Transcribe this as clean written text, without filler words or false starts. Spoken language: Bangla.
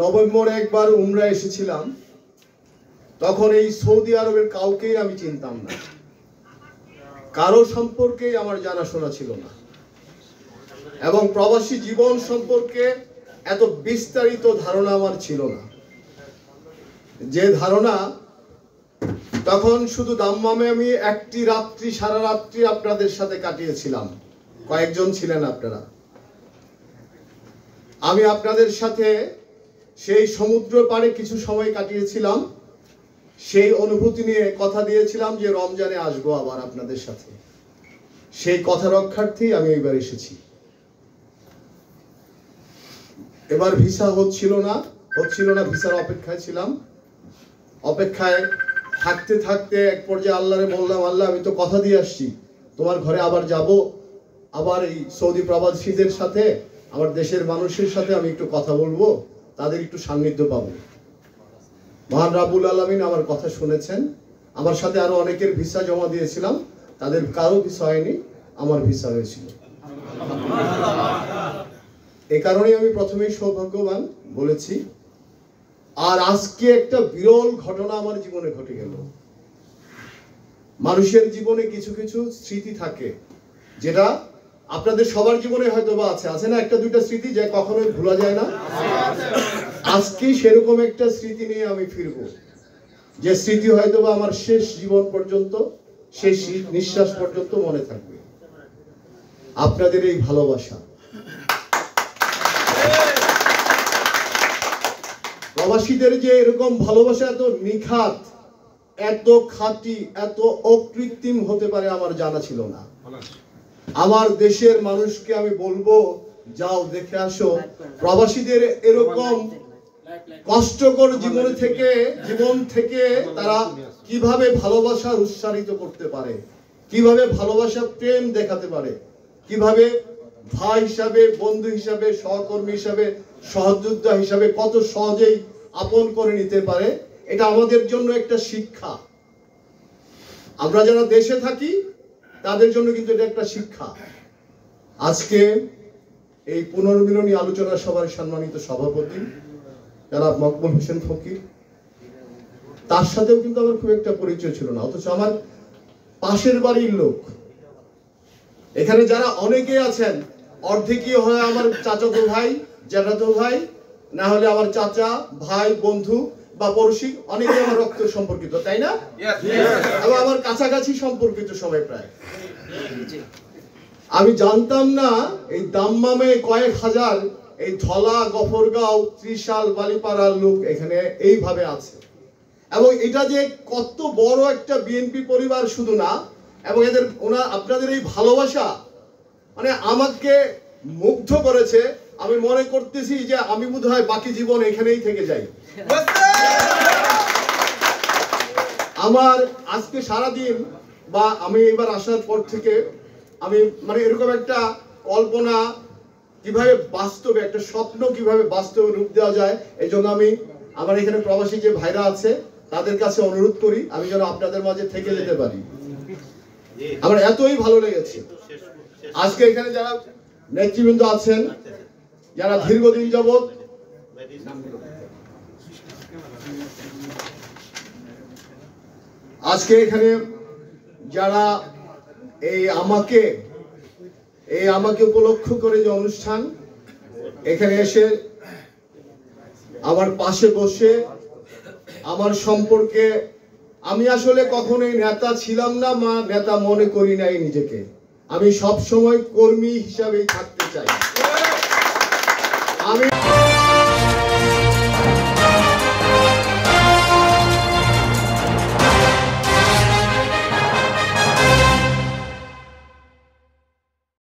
নভেম্বরে একবার উমরা এসেছিলাম, তখন এই সৌদি আরবের কাউকেই আমি চিনতাম না, কারো সম্পর্কেই আমার জানাশোনা ছিল না, এবং প্রবাসী জীবন সম্পর্কে এত বিস্তারিত ধারণা আমার ছিল না। যে ধারণা, তখন শুধু দাম্মামে আমি একটি রাত্রি, সারা রাত্রি আপনাদের সাথে কাটিয়েছিলাম, কয়েকজন ছিলেন আপনারা। আমি আপনাদের সাথে সেই সমুদ্র পাড়ে কিছু সময় কাটিয়েছিলাম, সেই অনুভূতি নিয়ে কথা দিয়েছিলাম যে রমজানে আসবো আবার আপনাদের সাথে। সেই কথা রক্ষার্থেই আমি এবার এসেছি। এবার ভিসা হচ্ছিল না, ভিসার অপেক্ষায় ছিলাম। অপেক্ষায় থাকতে থাকতে এক পর্যায়ে আল্লাহরে বললাম, আল্লাহ আমি তো কথা দিয়ে আসছি, তোমার ঘরে আবার যাব, আবার এই সৌদি প্রবাসীদের সাথে, আমার দেশের মানুষের সাথে আমি একটু কথা বলবো, তাদের একটু সান্নিধ্য পাবো। মহান রাব্বুল আলামিন আমার কথা শুনেছেন। আমার সাথে আরো অনেকের ভিসা জমা দিয়েছিলাম, তাদের কারো ভিসা হয়নি, আমার ভিসা হয়েছিল। এই কারণে আমি প্রথমেই সৌভাগ্যবান বলেছি। আর আজকে একটা বিরল ঘটনা আমার জীবনে ঘটে গেল। মানুষের জীবনে কিছু কিছু স্মৃতি থাকে, যেটা আপনাদের সবার জীবনে হয়তো বা আছে না, একটা দুইটা স্মৃতি যে কখনোই ভোলা যায় না। আজকে সেরকম একটা স্মৃতি নিয়ে আমি ফিরবো, যে স্মৃতি হয়তো বা আমার শেষ জীবন পর্যন্ত, শেষ নিঃশ্বাস পর্যন্ত মনে থাকবে। আপনাদের এই ভালোবাসা, প্রবাসীদের যে এরকম ভালোবাসা এত নিখাত, এত খাঁটি, এত অকৃত্রিম হতে পারে আমার জানা ছিল না। আমার দেশের মানুষকে আমি বলবো, যাও দেখে আসো প্রবাসীদের এরকম কষ্টকর জীবন থেকে তারা কিভাবে ভালোবাসা উৎসারিত করতে পারে, কিভাবে ভালোবাসা প্রেম দেখাতে পারে, কিভাবে ভাই হিসাবে, বন্ধু হিসাবে, সহকর্মী হিসাবে, সহযোদ্ধা হিসাবে কত সহজেই আপন করে নিতে পারে। এটা আমাদের জন্য একটা শিক্ষা। আমরা যারা দেশে থাকি তাদের জন্য কিন্তু এটা একটা শিক্ষা। আজকে এই পুনর্মিলনী আলোচনা সভার সম্মানিত সভাপতি জনাব মকবুল হোসেন ফকির, তার সাথেও কিন্তু আমার খুব একটা পরিচয় ছিল না, অথচ আমার পাশের বাড়ির লোক। এখানে যারা অনেকে আছেন, অর্ধেকই হয় আমার চাচাতো ভাই, জ্যাঠাতো ভাই, না হলে আমার চাচা, ভাই, বন্ধু বা পড়শি, অনেকে আমার রক্ত সম্পর্কিত, তাই না? এবং আমার কাছাকাছি সম্পর্কিত সবাই প্রায়। আমি জানতাম না এই দাম্মামে কয়েক হাজার এই ধলা, গফরগাঁও, ত্রিশাল, বালিপাড়ার লোক এখানে এইভাবে আছে, এবং এটা যে কত বড় একটা বিএনপি পরিবার শুধু না, এবং আপনাদের এই ভালোবাসা মানে আমাকে মুগ্ধ করেছে। আমি মনে করতেছি যে আমি বোধহয় বাকি জীবন এখানেই থেকে যাই। আমার আজকে সারাদিন বা আমি এবার আসার পর থেকে আমি মানে এরকম একটা কল্পনা কিভাবে বাস্তবে, একটা স্বপ্ন কিভাবে বাস্তবে রূপ দেওয়া যায়, এই জন্য আমি আমার এখানে প্রবাসী যে ভাইরা আছে তাদের কাছে অনুরোধ করি আমি যেন আপনাদের মাঝে থেকে যেতে পারি। আমার এতই ভালো লেগেছে। আজকে এখানে যারা নেতৃবৃন্দ আছেন, যারা দীর্ঘদিন যাবৎ আজকে এখানে যারা এই আমাকে উপলক্ষ করে যে অনুষ্ঠান, এখানে এসে আমার পাশে বসে আমার সম্পর্কে, আমি আসলে কখনোই নেতা ছিলাম না, নেতা মনে করি নাই নিজেকে। আমি সব সময় কর্মী হিসাবেই থাকতে চাই।